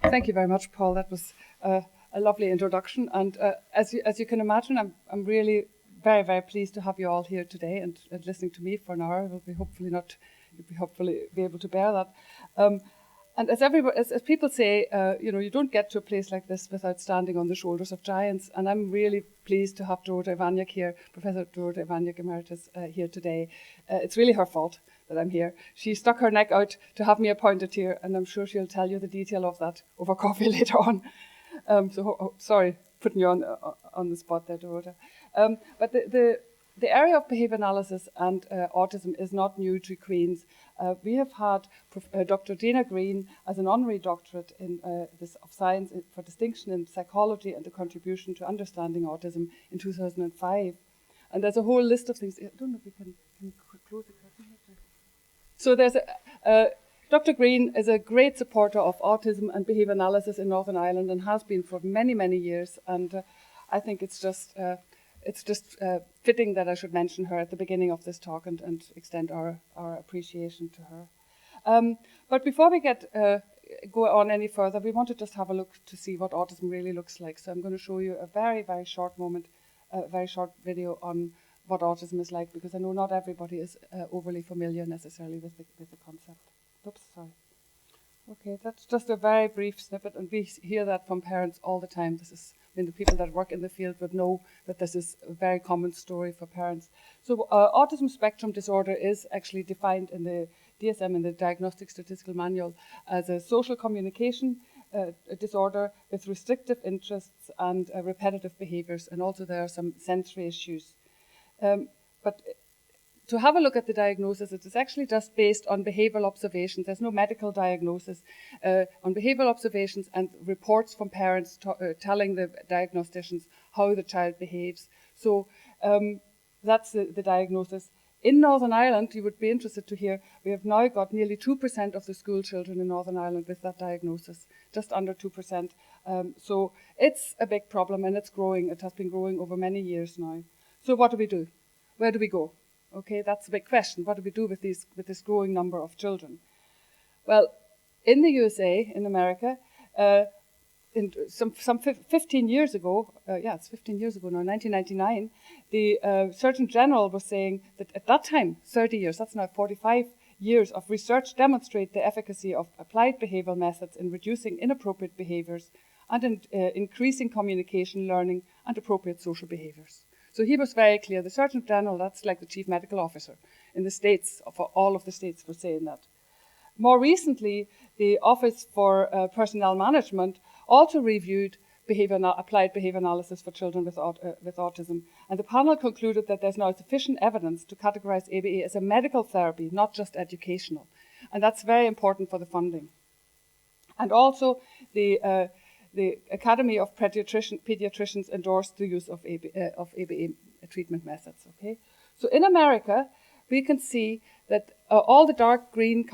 Thank you very much, Paul. That was a lovely introduction. And as you can imagine, I'm really very, very pleased to have you all here today and listening to me for an hour. You'll be hopefully be able to bear that. And as people say, you don't get to a place like this without standing on the shoulders of giants. And I'm really pleased to have Dorota Ivaniak here, Professor Dorota Ivaniak Emeritus, here today. It's really her fault that I'm here. She stuck her neck out to have me appointed here, and I'm sure she'll tell you the detail of that over coffee later on. Sorry, putting you on the spot there, Dorota. But the area of behaviour analysis and autism is not new to Queen's. We have had Dr. Dana Green as an honorary doctorate in of science for distinction in psychology and the contribution to understanding autism in 2005. And there's a whole list of things. I don't know if we can close the curtain. So there's Dr. Green is a great supporter of autism and behaviour analysis in Northern Ireland and has been for many, many years. And I think it's just fitting that I should mention her at the beginning of this talk and extend our appreciation to her. But before we go on any further, we want to just have a look to see what autism really looks like. So I'm going to show you a very, very short video on what autism is like, because I know not everybody is overly familiar necessarily with the concept. Oops, sorry. Okay, that's just a very brief snippet, and we hear that from parents all the time. The people that work in the field would know that this is a very common story for parents. So autism spectrum disorder is actually defined in the DSM, in the Diagnostic Statistical Manual, as a social communication disorder with restrictive interests and repetitive behaviours, and also there are some sensory issues. But to have a look at the diagnosis, it is actually just based on behavioural observations. There's no medical diagnosis. On behavioural observations and reports from parents telling the diagnosticians how the child behaves. So that's the diagnosis. In Northern Ireland, you would be interested to hear, we have now got nearly 2% of the school children in Northern Ireland with that diagnosis, just under 2%. So it's a big problem, and it's growing. It has been growing over many years now. So what do we do? Where do we go? Okay, that's a big question. What do we do with this growing number of children? Well, in the USA, in America, in some 15 years ago, it's 15 years ago now, 1999, the Surgeon General was saying that at that time, 30 years, that's now 45 years of research demonstrate the efficacy of applied behavioural methods in reducing inappropriate behaviours and in increasing communication, learning, and appropriate social behaviours. So he was very clear. The Surgeon General, that's like the Chief Medical Officer in the states, for all of the states, was saying that. More recently, the Office for Personnel Management also reviewed applied behaviour analysis for children with autism, and the panel concluded that there's now sufficient evidence to categorise ABA as a medical therapy, not just educational, and that's very important for the funding. And also, the Academy of Pediatricians endorsed the use of ABA treatment methods. Okay, so in America, we can see that all the dark green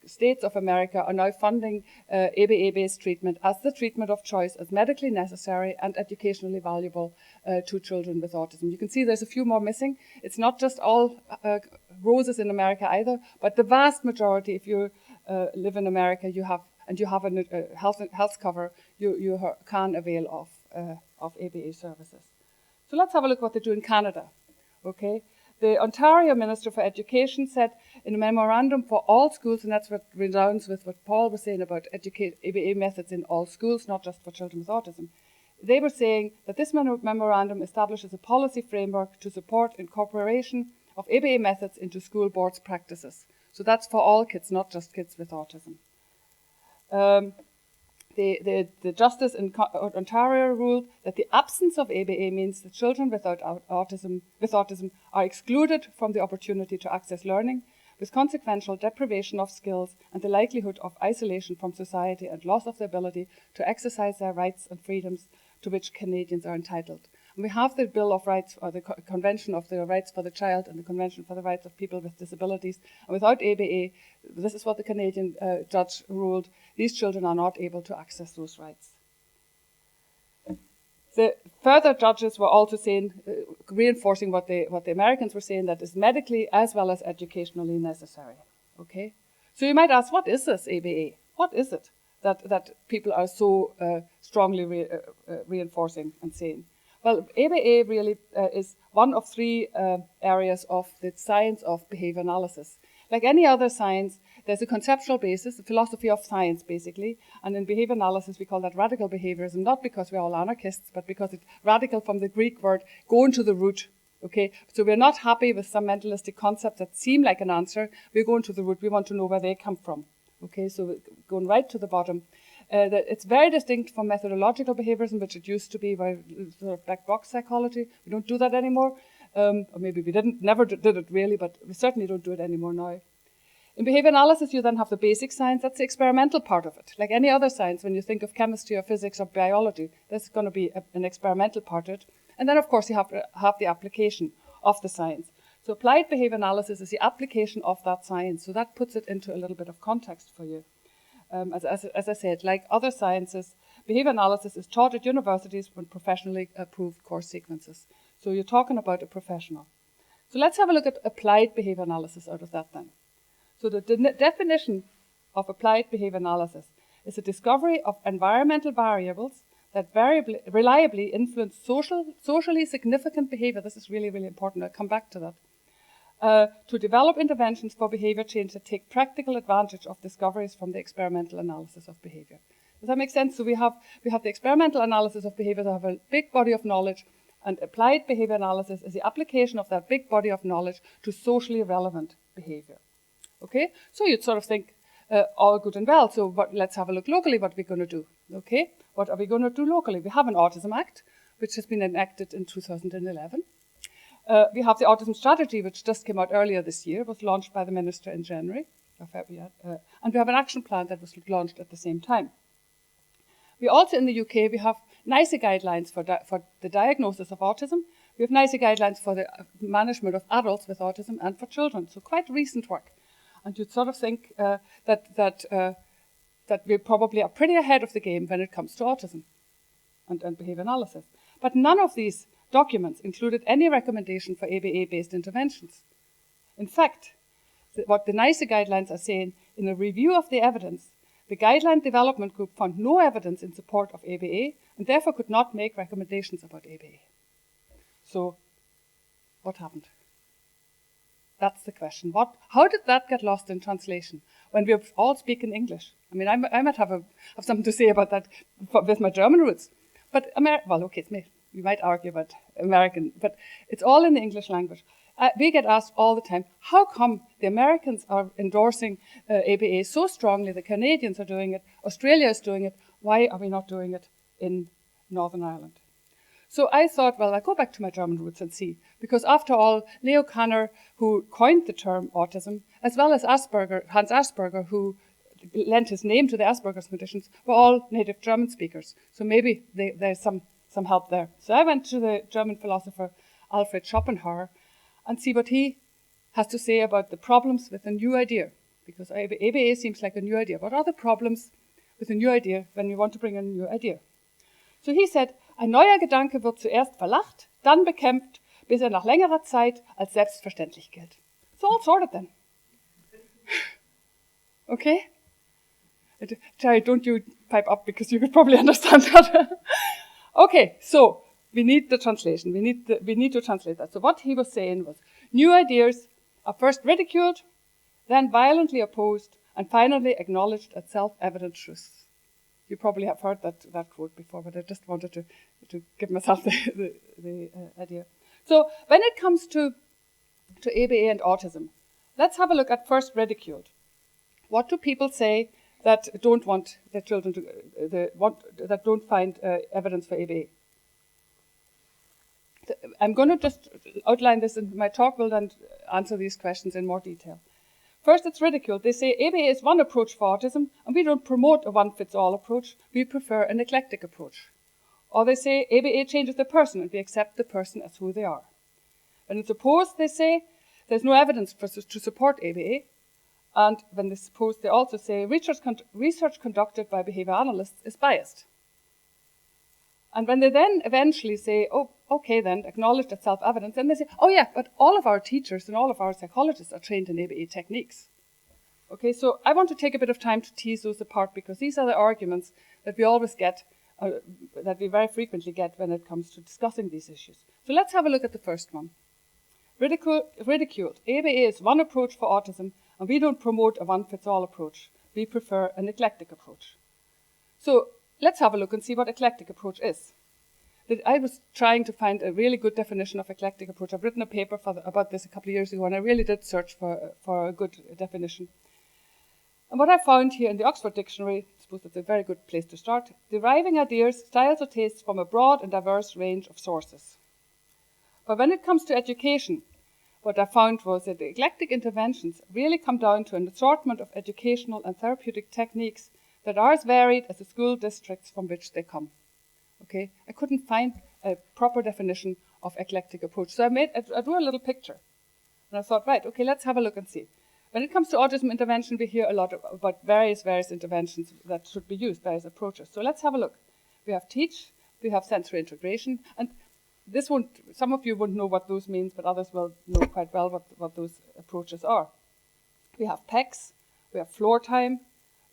states of America are now funding ABA-based treatment as the treatment of choice, as medically necessary and educationally valuable to children with autism. You can see there's a few more missing. It's not just all roses in America either, but the vast majority, if you live in America, you have a health cover, you can avail of ABA services. So let's have a look what they do in Canada. Okay. The Ontario Minister for Education said in a memorandum for all schools, and that's what resounds with what Paul was saying about ABA methods in all schools, not just for children with autism. They were saying that this memorandum establishes a policy framework to support incorporation of ABA methods into school boards' practices. So that's for all kids, not just kids with autism. The justice in Ontario ruled that the absence of ABA means that children with autism are excluded from the opportunity to access learning, with consequential deprivation of skills and the likelihood of isolation from society and loss of the ability to exercise their rights and freedoms to which Canadians are entitled. And we have the Bill of Rights, or the Convention of the Rights for the Child and the Convention for the Rights of People with Disabilities. And without ABA, this is what the Canadian judge ruled, these children are not able to access those rights. The further judges were also saying, reinforcing what the Americans were saying, that is medically as well as educationally necessary. Okay? So you might ask, what is this ABA? What is it that people are so strongly reinforcing and saying? Well, ABA really is one of three areas of the science of behavior analysis. Like any other science, there's a conceptual basis, a philosophy of science, basically. And in behavior analysis, we call that radical behaviorism, not because we're all anarchists, but because it's radical from the Greek word, going to the root. Okay, so we're not happy with some mentalistic concepts that seem like an answer. We're going to the root. We want to know where they come from. Okay, so we're going right to the bottom. It's very distinct from methodological behaviorism, which it used to be by sort of black box psychology. We don't do that anymore. Or maybe we never did it really, but we certainly don't do it anymore now. In behavior analysis, you then have the basic science. That's the experimental part of it. Like any other science, when you think of chemistry or physics or biology, there's going to be an experimental part of it. And then, of course, you have to have the application of the science. So applied behavior analysis is the application of that science. So that puts it into a little bit of context for you. As I said, like other sciences, behavior analysis is taught at universities with professionally approved course sequences. So you're talking about a professional. So let's have a look at applied behavior analysis out of that then. So the definition of applied behavior analysis is a discovery of environmental variables that reliably influence socially significant behavior. This is really, really important. I'll come back to that. To develop interventions for behavior change that take practical advantage of discoveries from the experimental analysis of behavior. Does that make sense? So we have the experimental analysis of behavior that have a big body of knowledge, and applied behavior analysis is the application of that big body of knowledge to socially relevant behavior. Okay, so you'd sort of think all good and well. So let's have a look locally. What are we going to do? Okay, what are we going to do locally? We have an Autism Act, which has been enacted in 2011. We have the Autism Strategy, which just came out earlier this year, was launched by the Minister in January. And we have an action plan that was launched at the same time. We also, in the UK, we have NICE guidelines for the diagnosis of autism. We have NICE guidelines for the management of adults with autism and for children. So quite recent work. And you'd sort of think that we probably are pretty ahead of the game when it comes to autism and behavior analysis. But none of these documents included any recommendation for ABA-based interventions. In fact, what the NICE guidelines are saying, in a review of the evidence, the guideline development group found no evidence in support of ABA and therefore could not make recommendations about ABA. So, what happened? That's the question. How did that get lost in translation when we all speak in English? I mean, I might have something to say about that with my German roots. But, well, okay, it's me. We might argue about American, but it's all in the English language. We get asked all the time, how come the Americans are endorsing ABA so strongly, the Canadians are doing it, Australia is doing it, why are we not doing it in Northern Ireland? So I thought, well, I'll go back to my German roots and see. Because after all, Leo Kanner, who coined the term autism, as well as Hans Asperger, who lent his name to the Asperger's conditions, were all native German speakers. So maybe there's some help there. So I went to the German philosopher Alfred Schopenhauer and see what he has to say about the problems with a new idea. Because ABA seems like a new idea. What are the problems with a new idea when you want to bring in a new idea? So he said, ein neuer Gedanke wird zuerst verlacht, dann bekämpft, bis nach längerer Zeit als selbstverständlich gilt. So all sorted then. Okay? Jerry, don't you pipe up because you could probably understand that. Okay, so we need the translation. We need to translate that. So what he was saying was, new ideas are first ridiculed, then violently opposed, and finally acknowledged as self-evident truths. You probably have heard that quote before, but I just wanted to give myself the idea. So when it comes to ABA and autism, let's have a look at first ridiculed. What do people say that don't want their children that don't find evidence for ABA? I'm going to just outline this in my talk. Will then answer these questions in more detail. First, it's ridiculed. They say ABA is one approach for autism, and we don't promote a one-fits-all approach. We prefer an eclectic approach. Or they say ABA changes the person, and we accept the person as who they are. When it's opposed, they say there's no evidence to support ABA. And when it's opposed, they also say research conducted by behavior analysts is biased. And when they then eventually say, oh, okay, then acknowledge that self-evidence, then they say, oh yeah, but all of our teachers and all of our psychologists are trained in ABA techniques. Okay, so I want to take a bit of time to tease those apart because these are the arguments that we always get, that we very frequently get when it comes to discussing these issues. So let's have a look at the first one. Ridiculed. ABA is one approach for autism, and we don't promote a one-fits-all approach. We prefer an eclectic approach. So let's have a look and see what eclectic approach is. I was trying to find a really good definition of eclectic approach. I've written a paper about this a couple of years ago, and I really did search for a good definition. And what I found here in the Oxford Dictionary, I suppose it's a very good place to start, deriving ideas, styles or tastes from a broad and diverse range of sources. But when it comes to education, what I found was that the eclectic interventions really come down to an assortment of educational and therapeutic techniques that are as varied as the school districts from which they come. Okay, I couldn't find a proper definition of eclectic approach, so I drew a little picture. And I thought, right, okay, let's have a look and see. When it comes to autism intervention, we hear a lot about various interventions that should be used, various approaches. So let's have a look. We have teach, we have sensory integration, and some of you won't know what those means, but others will know quite well what those approaches are. We have PECs, we have floor time,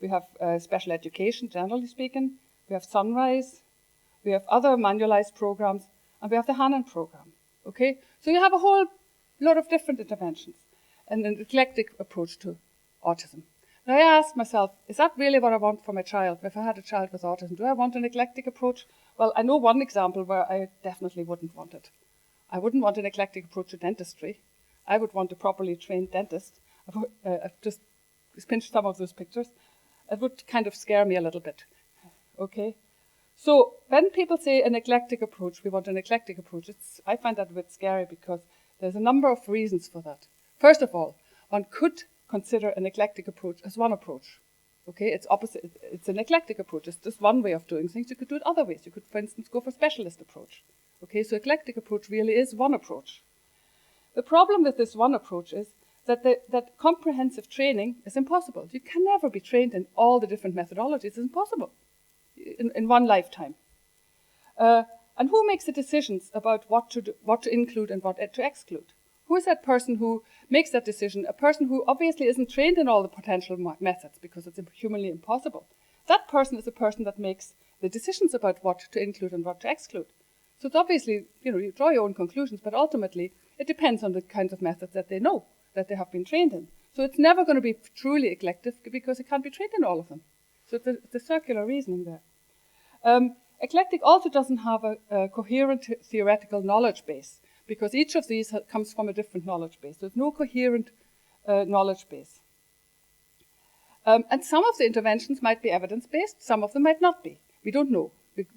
we have special education, generally speaking, we have Sunrise, we have other manualized programs, and we have the Hannon program. Okay, so you have a whole lot of different interventions and an eclectic approach to autism. Now I asked myself, is that really what I want for my child? If I had a child with autism, do I want an eclectic approach? Well, I know one example where I definitely wouldn't want it. I wouldn't want an eclectic approach to dentistry. I would want a properly trained dentist. I've just pinched some of those pictures. It would kind of scare me a little bit. Okay? So when people say an eclectic approach, we want an eclectic approach, I find that a bit scary because there's a number of reasons for that. First of all, one could consider an eclectic approach as one approach. Okay, it's opposite. It's an eclectic approach. It's just one way of doing things. You could do it other ways. You could, for instance, go for specialist approach. Okay, so eclectic approach really is one approach. The problem with this one approach is that comprehensive training is impossible. You can never be trained in all the different methodologies. It's impossible in one lifetime. And who makes the decisions about what to include and what to exclude? Who is that person who makes that decision? A person who obviously isn't trained in all the potential methods because it's humanly impossible. That person is the person that makes the decisions about what to include and what to exclude. So it's obviously, you draw your own conclusions, but ultimately it depends on the kinds of methods that they know, that they have been trained in. So it's never going to be truly eclectic because it can't be trained in all of them. So it's a circular reasoning there. Eclectic also doesn't have a coherent theoretical knowledge base, because each of these comes from a different knowledge base. There's no coherent knowledge base. And some of the interventions might be evidence-based, some of them might not be. We don't know. It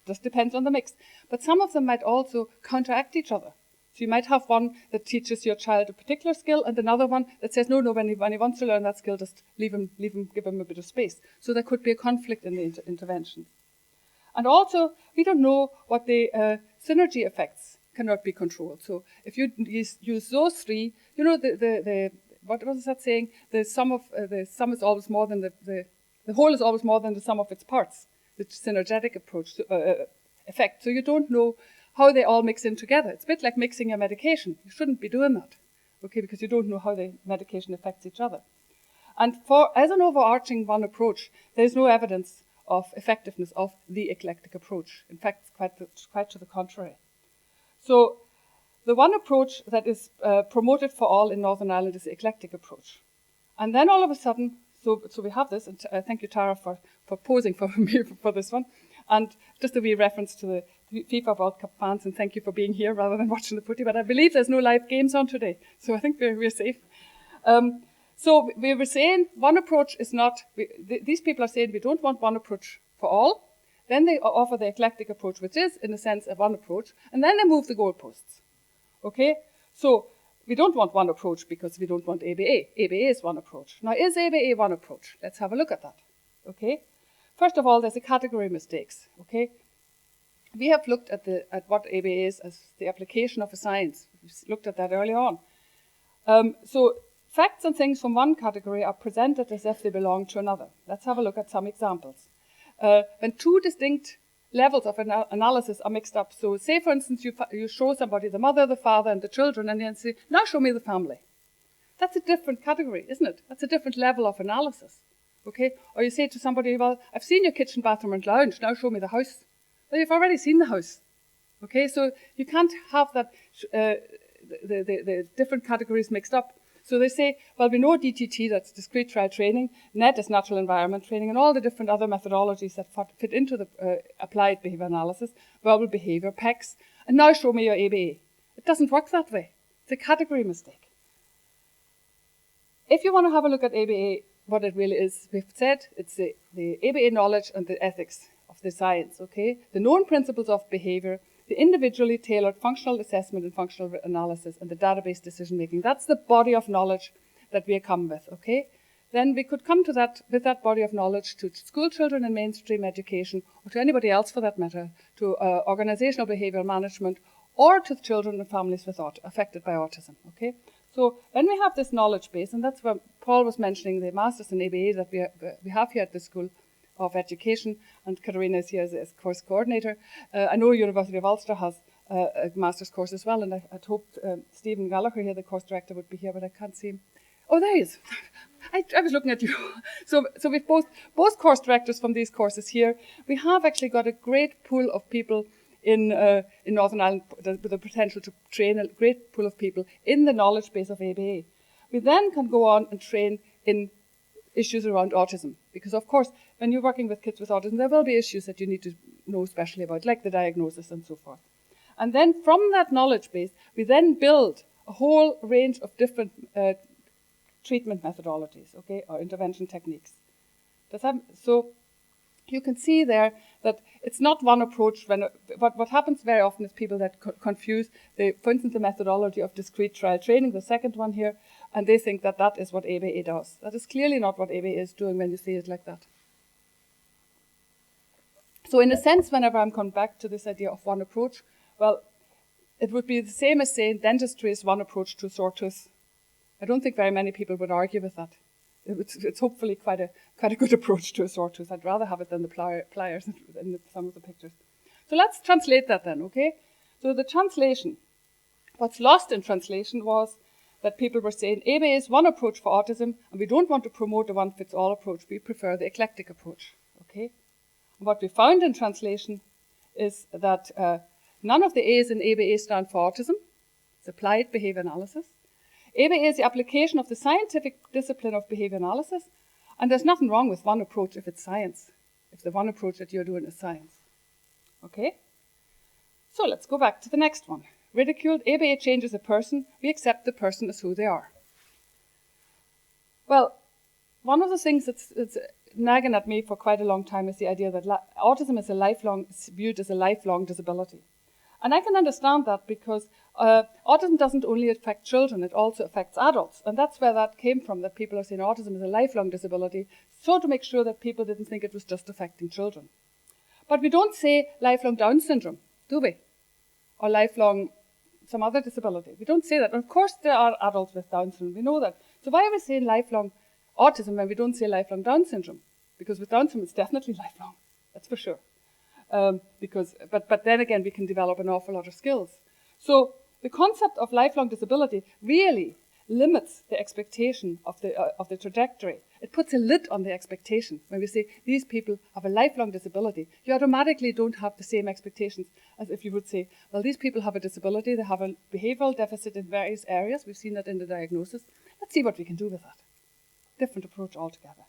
just depends on the mix. But some of them might also counteract each other. So you might have one that teaches your child a particular skill and another one that says, no, when he wants to learn that skill, just give him a bit of space. So there could be a conflict in the interventions. And also, we don't know what the synergy effects cannot be controlled. So if you use those three, what was that saying? The sum is always more than the whole is always more than the sum of its parts. The synergetic approach effect. So you don't know how they all mix in together. It's a bit like mixing a medication. You shouldn't be doing that, okay? Because you don't know how the medication affects each other. And as an overarching one approach, there's no evidence of effectiveness of the eclectic approach. In fact, it's quite to the contrary. So the one approach that is promoted for all in Northern Ireland is the eclectic approach. And then all of a sudden, so we have this, and thank you, Tara, for posing for me for this one. And just a wee reference to the FIFA World Cup fans, and thank you for being here rather than watching the footy. But I believe there's no live games on today, so I think we're safe. So we were saying one approach is not, these people are saying we don't want one approach for all. Then they offer the eclectic approach, which is, in a sense, a one approach, and then they move the goalposts. Okay? So we don't want one approach because we don't want ABA. ABA is one approach. Now, is ABA one approach? Let's have a look at that. Okay? First of all, there's a category mistakes. Okay? We have looked at what ABA is as the application of a science. We looked at that earlier on. So facts and things from one category are presented as if they belong to another. Let's have a look at some examples. When two distinct levels of analysis are mixed up. So say, for instance, you show somebody the mother, the father, and the children, and then say, now show me the family. That's a different category, isn't it? That's a different level of analysis. Okay? Or you say to somebody, well, I've seen your kitchen, bathroom and lounge, now show me the house. Well, you've already seen the house. Okay? So you can't have that, the different categories mixed up. So they say, well, we know DTT, that's discrete trial training, NET is natural environment training, and all the different other methodologies that fit into the applied behavior analysis, verbal behavior, PECs, and now show me your ABA. It doesn't work that way. It's a category mistake. If you want to have a look at ABA, what it really is, we've said it's the ABA knowledge and the ethics of the science, okay? The known principles of behavior, the individually tailored functional assessment and functional analysis, and the database decision making. That's the body of knowledge that we come with, okay? Then we could come to that, with that body of knowledge, to school children in mainstream education, or to anybody else for that matter, to organizational behavioral management, or to children and families with affected by autism, okay? So when we have this knowledge base, and that's what Paul was mentioning, the Masters in ABA that we have here at the School of Education, and Katarina is here as course coordinator. I know University of Ulster has a master's course as well, and I'd hoped Stephen Gallagher here, the course director, would be here, but I can't see him. Oh, there he is. I was looking at you. So we've both course directors from these courses here. We have actually got a great pool of people in Northern Ireland with the potential to train a great pool of people in the knowledge base of ABA. We then can go on and train in issues around autism. Because, of course, when you're working with kids with autism, there will be issues that you need to know especially about, like the diagnosis and so forth. And then from that knowledge base, we then build a whole range of different treatment methodologies, okay, or intervention techniques. So you can see there that it's not one approach. What happens very often is people that confuse, for instance, the methodology of discrete trial training, the second one here, and they think that that is what ABA does. That is clearly not what ABA is doing when you see it like that. So in a sense, whenever I'm coming back to this idea of one approach, well, it would be the same as saying dentistry is one approach to a sore tooth. I don't think very many people would argue with that. It's hopefully quite a good approach to a sore tooth. I'd rather have it than the pliers in some of the pictures. So let's translate that then, okay? So the translation, what's lost in translation was that people were saying ABA is one approach for autism, and we don't want to promote a one-fits-all approach. We prefer the eclectic approach, okay? And what we found in translation is that none of the A's in ABA stand for autism. It's applied behavior analysis. ABA is the application of the scientific discipline of behavior analysis, and there's nothing wrong with one approach if it's science, if the one approach that you're doing is science. Okay? So let's go back to the next one. Ridiculed, ABA changes a person, we accept the person as who they are. Well, one of the things that's nagging at me for quite a long time is the idea that autism is viewed as a lifelong disability. And I can understand that because autism doesn't only affect children, it also affects adults. And that's where that came from, that people are saying autism is a lifelong disability, so to make sure that people didn't think it was just affecting children. But we don't say lifelong Down syndrome, do we? Or lifelong some other disability. We don't say that. And of course there are adults with Down syndrome, we know that. So why are we saying lifelong autism when we don't say lifelong Down syndrome? Because with Down syndrome it's definitely lifelong, that's for sure. But then again, we can develop an awful lot of skills. So the concept of lifelong disability really limits the expectation of the trajectory. It puts a lid on the expectation. When we say these people have a lifelong disability, you automatically don't have the same expectations as if you would say, well, these people have a disability, they have a behavioural deficit in various areas. We've seen that in the diagnosis. Let's see what we can do with that. Different approach altogether.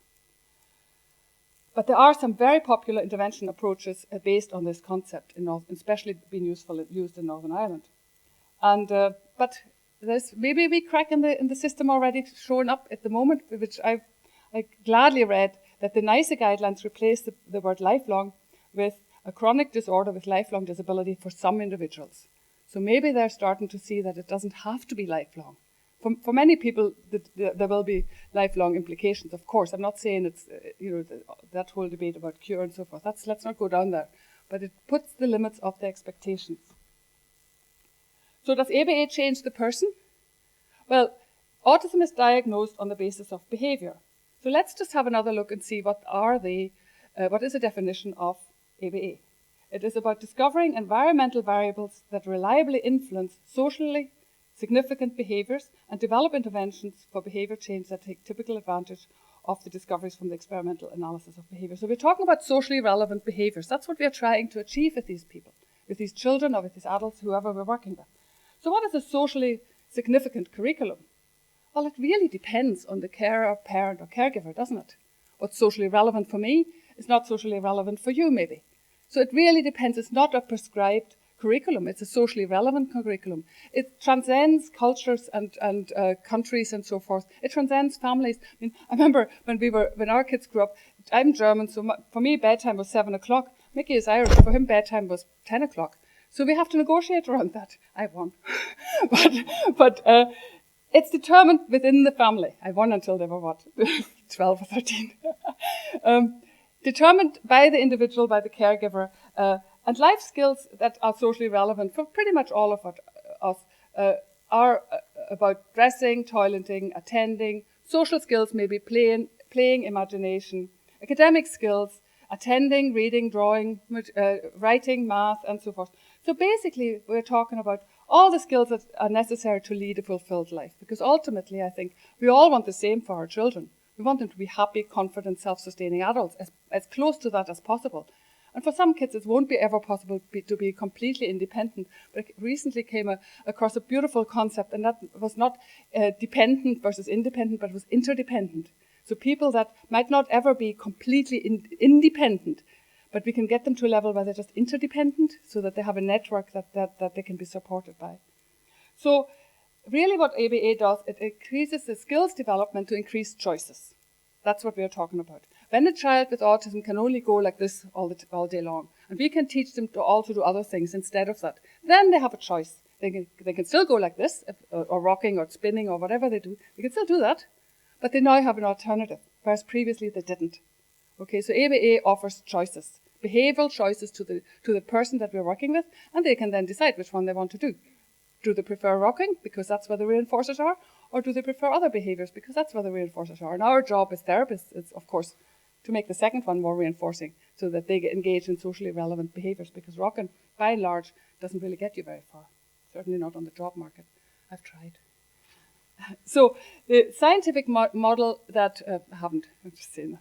But there are some very popular intervention approaches based on this concept, especially being used in Northern Ireland. And but there's maybe a wee crack in the system already showing up at the moment, which I gladly read that the NICE guidelines replace the word lifelong with a chronic disorder with lifelong disability for some individuals. So maybe they're starting to see that it doesn't have to be lifelong. For many people, there will be lifelong implications, of course. I'm not saying it's, that whole debate about cure and so forth. Let's not go down there. But it puts the limits of the expectations. So does ABA change the person? Well, autism is diagnosed on the basis of behavior. So let's just have another look and see what is the definition of ABA. It is about discovering environmental variables that reliably influence socially, significant behaviours and develop interventions for behaviour change that take typical advantage of the discoveries from the experimental analysis of behaviour. So we're talking about socially relevant behaviours. That's what we're trying to achieve with these people, with these children or with these adults, whoever we're working with. So what is a socially significant curriculum? Well, it really depends on the carer, parent or caregiver, doesn't it? What's socially relevant for me is not socially relevant for you, maybe. So it really depends. It's not a prescribed curriculum. It's a socially relevant curriculum. It transcends cultures and countries and so forth. It transcends families. I mean, I remember when our kids grew up, I'm German, so for me bedtime was 7 o'clock. Mickey is Irish, for him bedtime was 10 o'clock. So we have to negotiate around that. I won. but it's determined within the family. I won until they were, what, 12 or 13. Determined by the individual, by the caregiver, and life skills that are socially relevant for pretty much all of us are about dressing, toileting, attending, social skills, maybe playing, imagination, academic skills, attending, reading, drawing, writing, math, and so forth. So basically, we're talking about all the skills that are necessary to lead a fulfilled life, because ultimately, I think, we all want the same for our children. We want them to be happy, confident, self-sustaining adults, as close to that as possible. And for some kids, it won't be ever possible to be completely independent. But I recently came across a beautiful concept, and that was not dependent versus independent, but it was interdependent. So people that might not ever be completely independent, but we can get them to a level where they're just interdependent, so that they have a network that they can be supported by. So really what ABA does, it increases the skills development to increase choices. That's what we're talking about. When a child with autism can only go like this all day long, and we can teach them to also do other things instead of that, then they have a choice. They can still go like this, or rocking or spinning or whatever they do. They can still do that, but they now have an alternative, whereas previously they didn't. Okay, so ABA offers choices, behavioural choices to the person that we're working with, and they can then decide which one they want to do. Do they prefer rocking, because that's where the reinforcers are, or do they prefer other behaviours, because that's where the reinforcers are? And our job as therapists is, of course, to make the second one more reinforcing, so that they get engaged in socially relevant behaviours, because rocking, by and large, doesn't really get you very far. Certainly not on the job market. I've tried. So the scientific model that, I'm just saying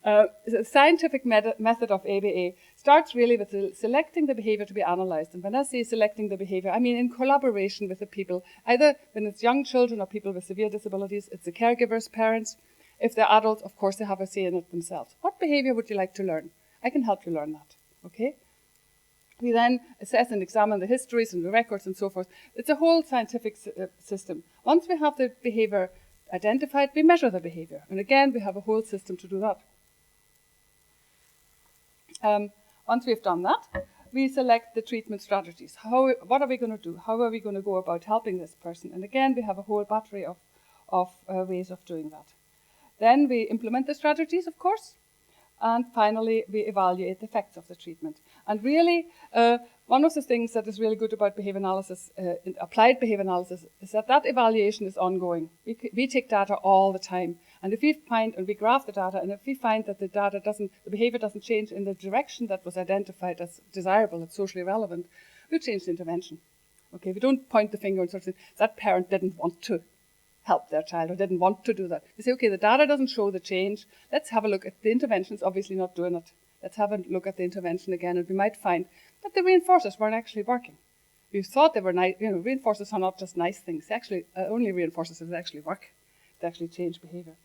that. The scientific method of ABA starts really with selecting the behaviour to be analysed. And when I say selecting the behaviour, I mean in collaboration with the people, either when it's young children or people with severe disabilities, it's the caregivers, parents. If they're adults, of course, they have a say in it themselves. What behaviour would you like to learn? I can help you learn that, okay? We then assess and examine the histories and the records and so forth. It's a whole scientific system. Once we have the behaviour identified, we measure the behaviour. And again, we have a whole system to do that. Once we've done that, we select the treatment strategies. What are we going to do? How are we going to go about helping this person? And again, we have a whole battery of ways of doing that. Then we implement the strategies, of course. And finally, we evaluate the effects of the treatment. And really, one of the things that is really good about behavior analysis, applied behavior analysis, is that evaluation is ongoing. We take data all the time. And if we find, and we graph the data, and if we find that the behavior doesn't change in the direction that was identified as desirable, as socially relevant, we change the intervention. Okay, we don't point the finger and sort of say, that parent didn't want to help their child or didn't want to do that. We say, okay, the data doesn't show the change. Let's have a look at the intervention's obviously not doing it. Let's have a look at the intervention again, and we might find that the reinforcers weren't actually working. We thought they were nice. Reinforcers are not just nice things. They actually only reinforcers that actually work. They actually change behavior.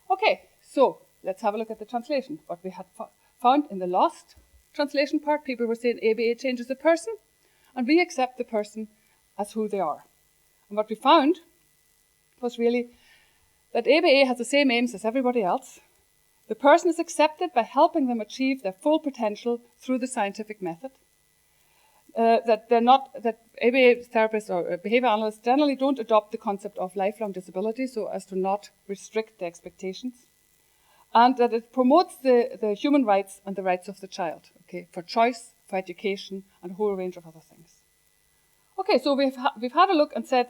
Okay, so let's have a look at the translation. What we had found in the lost translation part, people were saying ABA changes the person, and we accept the person as who they are. And what we found was really that ABA has the same aims as everybody else. The person is accepted by helping them achieve their full potential through the scientific method. That ABA therapists or behavior analysts generally don't adopt the concept of lifelong disability so as to not restrict the expectations. And that it promotes the human rights and the rights of the child, okay, for choice, for education, and a whole range of other things. Okay, so we've had a look and said,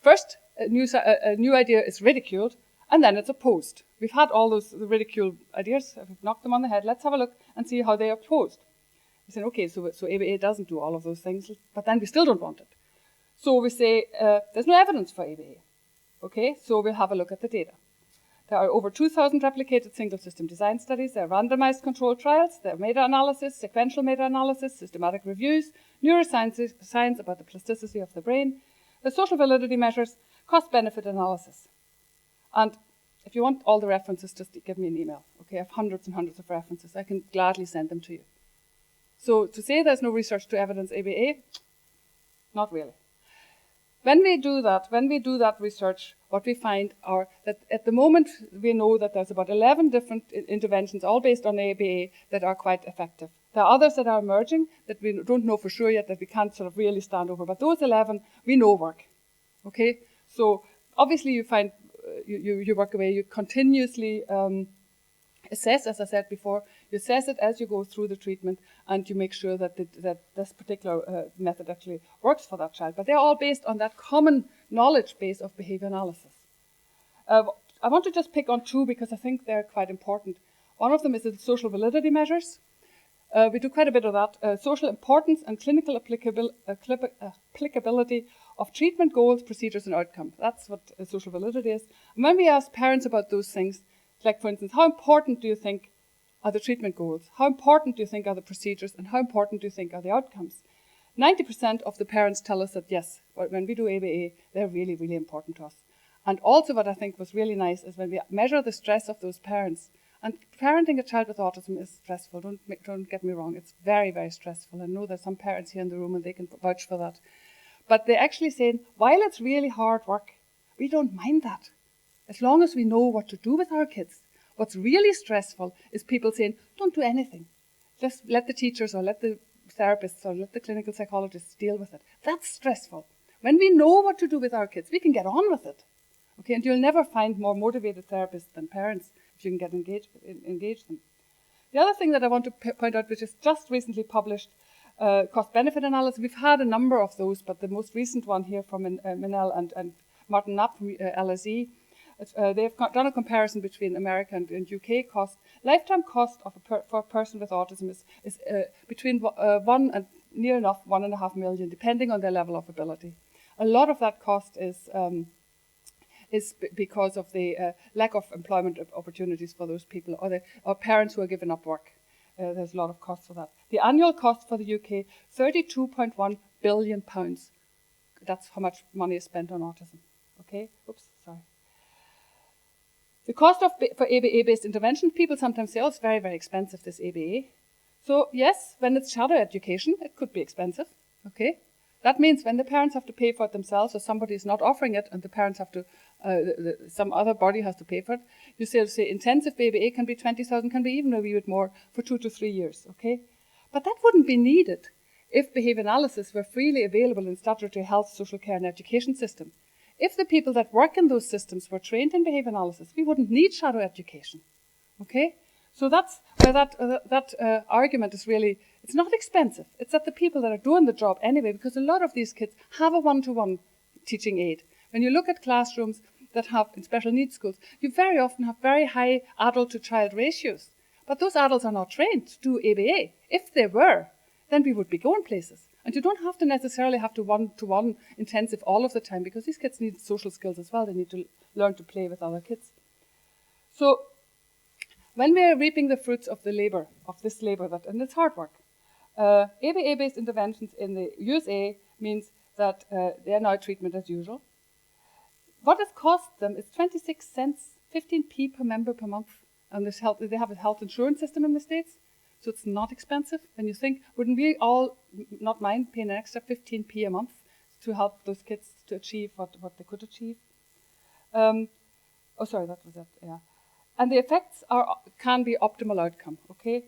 first, a new idea is ridiculed, and then it's opposed. We've had all those ridicule ideas, we've knocked them on the head. Let's have a look and see how they are opposed. We said, okay, so ABA doesn't do all of those things, but then we still don't want it. So we say there's no evidence for ABA. Okay, so we'll have a look at the data. There are over 2,000 replicated single-system design studies. There are randomized controlled trials. There are meta-analysis, sequential meta-analysis, systematic reviews, neuroscience about the plasticity of the brain, the social validity measures, cost-benefit analysis. And if you want all the references, just give me an email. Okay, I have hundreds and hundreds of references. I can gladly send them to you. So to say there's no research to evidence ABA, not really. When we do that research, what we find are that at the moment we know that there's about 11 different interventions, all based on ABA, that are quite effective. There are others that are emerging that we don't know for sure yet, that we can't sort of really stand over. But those 11 we know work. Okay, so obviously you find you work away. You continuously assess, as I said before, you assess it as you go through the treatment, and you make sure that this particular method actually works for that child. But they're all based on that common knowledge base of behavior analysis. I want to just pick on two because I think they're quite important. One of them is the social validity measures. We do quite a bit of that. Social importance and clinical applicability of treatment goals, procedures, and outcomes. That's what social validity is. And when we ask parents about those things, like, for instance, how important do you think are the treatment goals? How important do you think are the procedures? And how important do you think are the outcomes? 90% of the parents tell us that, yes, when we do ABA, they're really, really important to us. And also what I think was really nice is when we measure the stress of those parents. And parenting a child with autism is stressful. Don't get me wrong. It's very, very stressful. I know there's some parents here in the room and they can vouch for that. But they're actually saying, while it's really hard work, we don't mind that. As long as we know what to do with our kids. What's really stressful is people saying, don't do anything. Just let the teachers or let the therapists or let the clinical psychologists deal with it. That's stressful. When we know what to do with our kids, we can get on with it. Okay, and you'll never find more motivated therapists than parents if you can get engage them. The other thing that I want to point out, which is just recently published, cost-benefit analysis. We've had a number of those, but the most recent one here from Minel and Martin Knapp from LSE, they've done a comparison between America and UK cost. Lifetime cost of for a person with autism is between near enough 1.5 million, depending on their level of ability. A lot of that cost is because of the lack of employment opportunities for those people, or parents who are giving up work. There's a lot of cost for that. The annual cost for the UK, £32.1 billion. That's how much money is spent on autism. Okay? Oops, sorry. The cost for ABA-based intervention, people sometimes say, oh, it's very, very expensive, this ABA. So yes, when it's shadow education, it could be expensive. Okay? That means when the parents have to pay for it themselves, or somebody is not offering it, and the parents have to, some other body has to pay for it, you say intensive ABA can be 20,000, can be even a wee bit more for 2 to 3 years. Okay? But that wouldn't be needed if behavior analysis were freely available in statutory health, social care, and education system. If the people that work in those systems were trained in behavior analysis, we wouldn't need shadow education. Okay? So that's where that argument is really, it's not expensive. It's that the people that are doing the job anyway, because a lot of these kids have a one-to-one teaching aid. When you look at classrooms that have, in special needs schools, you very often have very high adult-to-child ratios. But those adults are not trained to do ABA. If they were, then we would be going places. And you don't have to necessarily have to one-to-one intensive all of the time, because these kids need social skills as well. They need to learn to play with other kids. So when we are reaping the fruits of the labor, of this labor, and it's hard work, ABA-based interventions in the USA means that they are now treatment as usual. What it costs them is 26 cents, 15p per member per month. And they have a health insurance system in the States. So it's not expensive. And you think, wouldn't we all not mind paying an extra 15p a month to help those kids to achieve what they could achieve? Oh, sorry, that was it, yeah. And the effects can be optimal outcome, okay?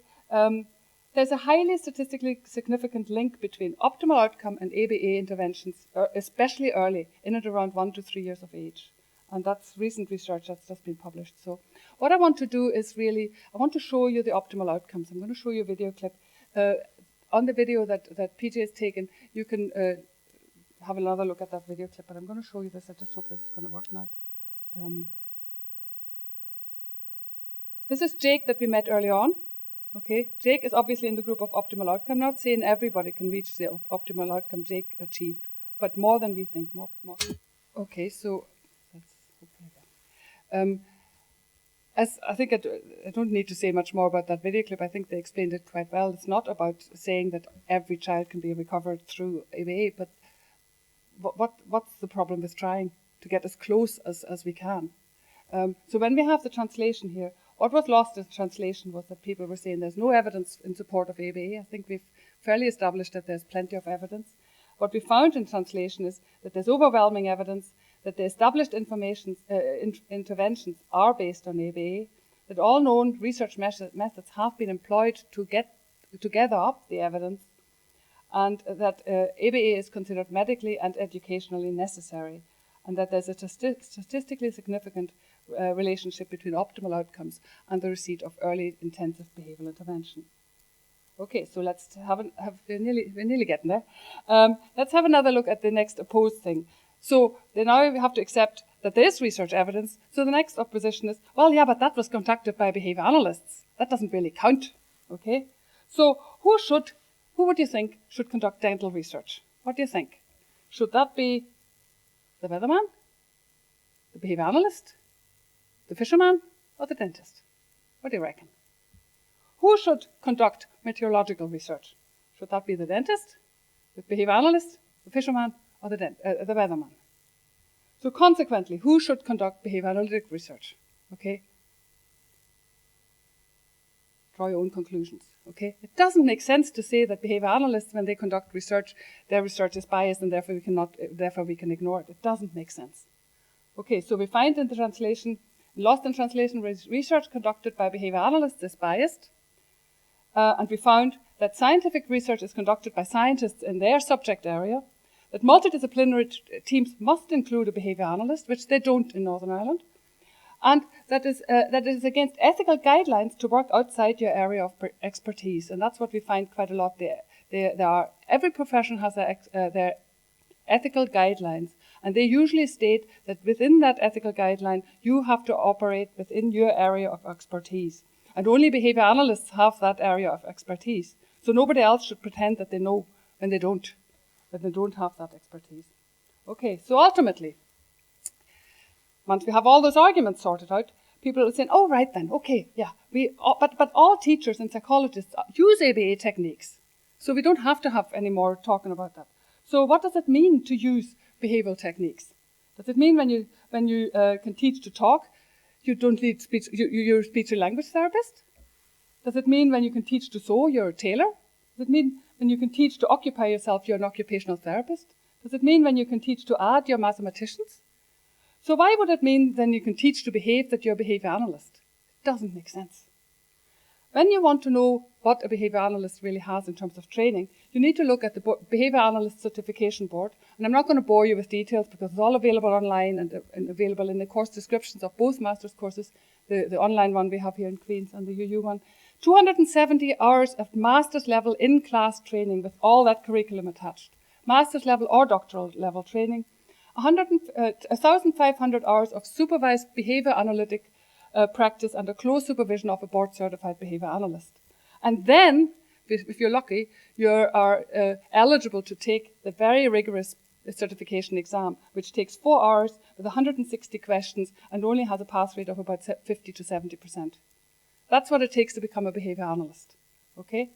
There's a highly statistically significant link between optimal outcome and ABA interventions, especially early, in and around 1 to 3 years of age. And that's recent research that's just been published. So what I want to do is really, I want to show you the optimal outcomes. I'm going to show you a video clip. On the video that PJ has taken, you can have another look at that video clip, but I'm going to show you this. I just hope this is going to work now. This is Jake that we met early on. Okay, Jake is obviously in the group of optimal outcome. I'm not saying everybody can reach the optimal outcome Jake achieved but more than we think. More. Okay, so that's okay. As I think I don't need to say much more about that video clip. I think they explained it quite well. It's not about saying that every child can be recovered through ABA, but what's the problem with trying to get as close as we can? So when we have the translation here, what was lost in translation was that people were saying there's no evidence in support of ABA. I think we've fairly established that there's plenty of evidence. What we found in translation is that there's overwhelming evidence that the established interventions are based on ABA, that all known research methods have been employed to gather up the evidence, and that ABA is considered medically and educationally necessary, and that there's a statistically significant relationship between optimal outcomes and the receipt of early intensive behavioural intervention. Okay, so let's we're nearly getting there. Let's have another look at the next opposed thing. So now we have to accept that there is research evidence. So the next opposition is, well, yeah, but that was conducted by behaviour analysts. That doesn't really count. Okay, so who would you think should conduct dental research? What do you think? Should that be the weatherman, the behaviour analyst, the fisherman, or the dentist? What do you reckon? Who should conduct meteorological research? Should that be the dentist, the behaviour analyst, the fisherman, or the weatherman? So consequently, who should conduct behaviour analytic research? Okay? Draw your own conclusions. Okay? It doesn't make sense to say that behaviour analysts, when they conduct research, their research is biased and therefore we can ignore it. It doesn't make sense. Okay, so we find in the translation, lost in translation, research conducted by behaviour analysts is biased. And we found that scientific research is conducted by scientists in their subject area, that multidisciplinary teams must include a behaviour analyst, which they don't in Northern Ireland, and that is against ethical guidelines to work outside your area of expertise. And that's what we find quite a lot there. Every profession has their ethical guidelines, and they usually state that within that ethical guideline, you have to operate within your area of expertise. And only behaviour analysts have that area of expertise. So nobody else should pretend that they know when they don't have that expertise. Okay, so ultimately, once we have all those arguments sorted out, people will say, oh, right then, okay, yeah, but all teachers and psychologists use ABA techniques. So we don't have to have any more talking about that. So what does it mean to use behavioural techniques? Does it mean when you can teach to talk, you don't need speech, you're a speech and language therapist? Does it mean when you can teach to sew, you're a tailor? Does it mean when you can teach to occupy yourself, you're an occupational therapist? Does it mean when you can teach to add, you're mathematicians? So why would it mean then you can teach to behave that you're a behaviour analyst? It doesn't make sense. When you want to know what a behaviour analyst really has in terms of training, you need to look at the Behaviour Analyst Certification Board. And I'm not going to bore you with details because it's all available online and available in the course descriptions of both master's courses, the online one we have here in Queen's and the UU one. 270 hours of master's level in-class training with all that curriculum attached. Master's level or doctoral level training. 1,500 hours of supervised behaviour analytic practice under close supervision of a board-certified behaviour analyst. And then, if you're lucky, you are eligible to take the very rigorous certification exam, which takes 4 hours with 160 questions and only has a pass rate of about 50 to 70%. That's what it takes to become a behaviour analyst. Okay?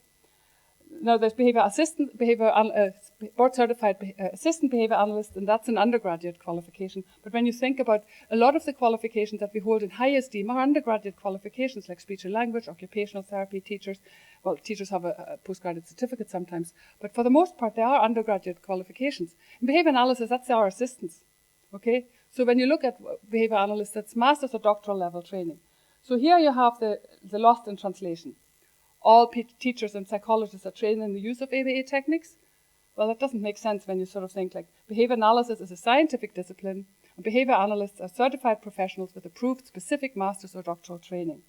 Now, there's board-certified assistant behaviour analyst, and that's an undergraduate qualification. But when you think about a lot of the qualifications that we hold in high esteem are undergraduate qualifications, like speech and language, occupational therapy, teachers. Well, teachers have a postgraduate certificate sometimes, but for the most part, they are undergraduate qualifications. In behaviour analysis, that's our assistants. Okay? So when you look at behaviour analysts, that's master's or doctoral level training. So here you have the lost in translation. All teachers and psychologists are trained in the use of ABA techniques. Well, that doesn't make sense when you sort of think like behavior analysis is a scientific discipline, and behavior analysts are certified professionals with approved specific master's or doctoral training.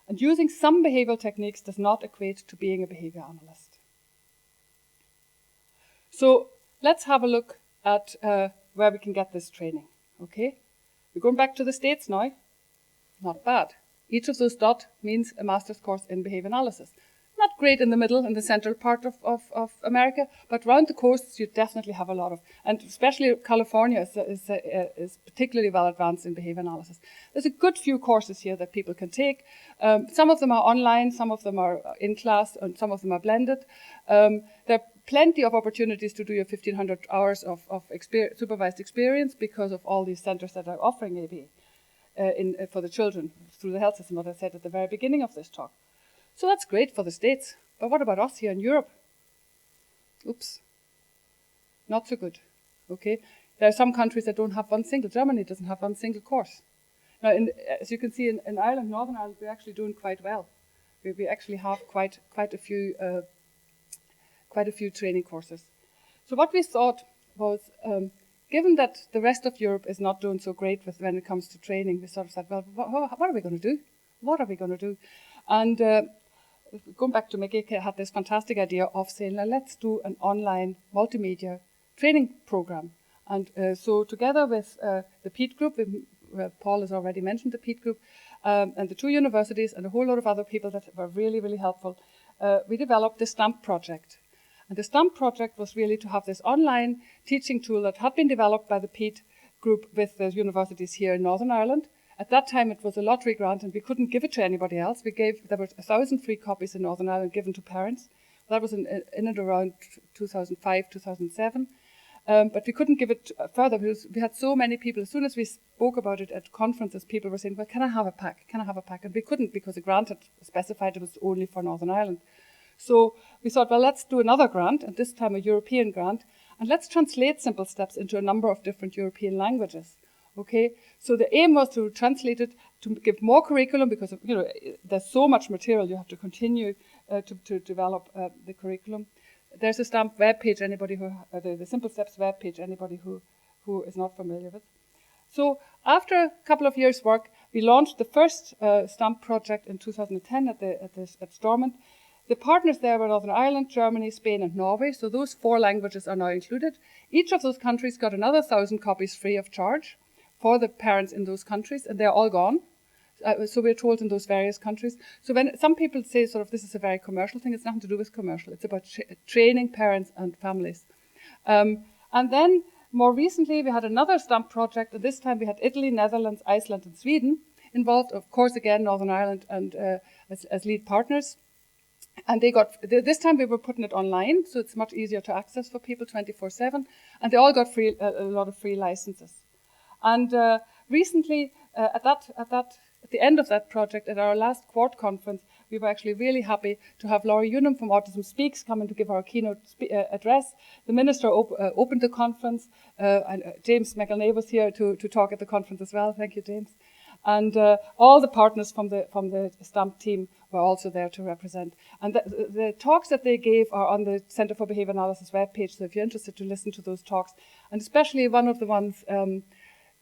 And using some behavioral techniques does not equate to being a behavior analyst. So let's have a look at where we can get this training. Okay, we're going back to the States now. Not bad. Each of those dot means a master's course in behavior analysis. Not not great in the middle, in the central part of America, but around the coasts you definitely have a lot of, and especially California is particularly well advanced in behavior analysis. There's a good few courses here that people can take. Some of them are online, some of them are in class, and some of them are blended. There are plenty of opportunities to do your 1,500 hours of supervised experience because of all these centers that are offering ABA for the children through the health system, what I said at the very beginning of this talk. So that's great for the States. But what about us here in Europe? Oops. Not so good. Okay. There are some countries that don't have one single. Germany doesn't have one single course. Now, as you can see in Ireland, Northern Ireland, we're actually doing quite well. We actually have quite a few training courses. So what we thought was, given that the rest of Europe is not doing so great when it comes to training, we sort of said, well, what are we going to do? What are we going to do? And going back to Mickey, had this fantastic idea of saying, let's do an online multimedia training program. And so together with the PEAT group, Paul has already mentioned the PEAT group, and the two universities and a whole lot of other people that were really, really helpful, we developed the STAMP project. And the STAMP project was really to have this online teaching tool that had been developed by the PEAT group with the universities here in Northern Ireland. At that time, it was a lottery grant, and we couldn't give it to anybody else. There were 1,000 free copies in Northern Ireland given to parents. That was in and around 2005, 2007. But we couldn't give it further because we had so many people. As soon as we spoke about it at conferences, people were saying, well, can I have a pack? Can I have a pack? And we couldn't because the grant had specified it was only for Northern Ireland. So we thought, well, let's do another grant, and this time a European grant, and let's translate Simple Steps into a number of different European languages. Okay, so the aim was to translate it to give more curriculum because there's so much material you have to continue to develop the curriculum. There's a STAMP web page. Anybody who the Simple Steps web page. Anybody who is not familiar with. So after a couple of years' work, we launched the first STAMP project in 2010 at Stormont. The partners there were Northern Ireland, Germany, Spain, and Norway. So those 4 languages are now included. Each of those countries got another 1,000 copies free of charge for the parents in those countries, and they're all gone. So we're told in those various countries. So when some people say sort of this is a very commercial thing, it's nothing to do with commercial. It's about training parents and families. And then more recently, we had another STAMP project, and this time we had Italy, Netherlands, Iceland, and Sweden involved. Of course, again, Northern Ireland and as lead partners. And this time we were putting it online, so it's much easier to access for people 24/7. And they all got a lot of free licenses. And recently, at the end of that project, at our last Quart conference, we were actually really happy to have Laurie Unum from Autism Speaks come in to give our keynote address. The minister opened the conference, and James McElnay was here to talk at the conference as well. Thank you, James. And all the partners from the STAMP team were also there to represent. And the talks that they gave are on the Centre for Behaviour Analysis webpage, so if you're interested to listen to those talks, and especially one of the ones,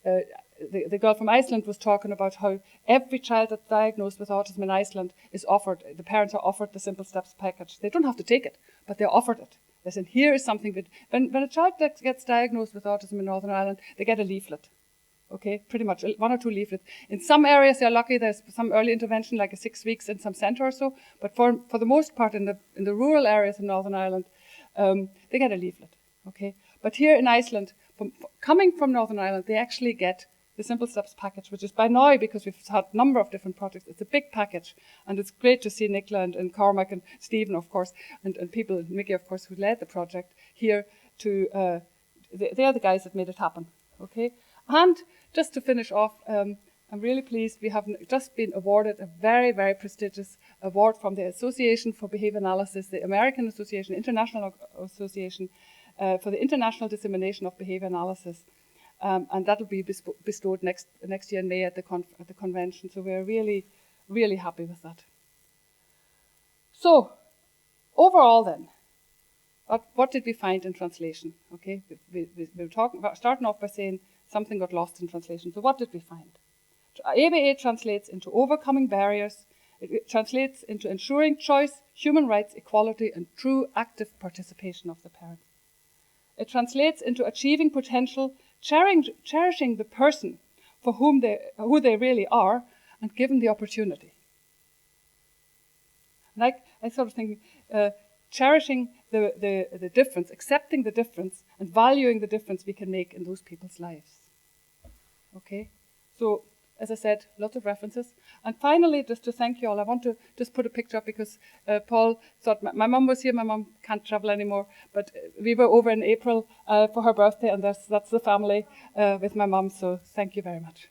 the girl from Iceland was talking about how every child that's diagnosed with autism in Iceland is offered, the parents are offered the Simple Steps package. They don't have to take it, but they're offered it. They said, here is something that, when a child gets diagnosed with autism in Northern Ireland, they get a leaflet. Okay, pretty much 1 or 2 leaflets. In some areas, they're lucky. There's some early intervention, like 6 weeks in some centre or so. But for the most part, in the rural areas in Northern Ireland, they get a leaflet. Okay, but here in Iceland, coming from Northern Ireland, they actually get the Simple Steps package, which is by now, because we've had a number of different projects, it's a big package. And it's great to see Nicola and Cormac and Stephen, of course, and people, Mickey, of course, who led the project here to, they are the guys that made it happen. Okay. And just to finish off, I'm really pleased we have just been awarded a very, very prestigious award from the Association for Behavior Analysis, the American Association, International Association, for the international dissemination of behavior analysis. And that will be bestowed next year in May at the convention. So we're really, really happy with that. So overall then, what did we find in translation? Okay, we were starting off by saying something got lost in translation. So what did we find? ABA translates into overcoming barriers. It translates into ensuring choice, human rights, equality, and true active participation of the parents. It translates into achieving potential, cherishing the person for who they really are, and given the opportunity. And I sort of think cherishing the difference, accepting the difference, and valuing the difference we can make in those people's lives. Okay? So, as I said, lots of references. And finally, just to thank you all, I want to just put a picture up because Paul thought my mum was here. My mum can't travel anymore, but we were over in April for her birthday, and that's the family with my mum. So thank you very much.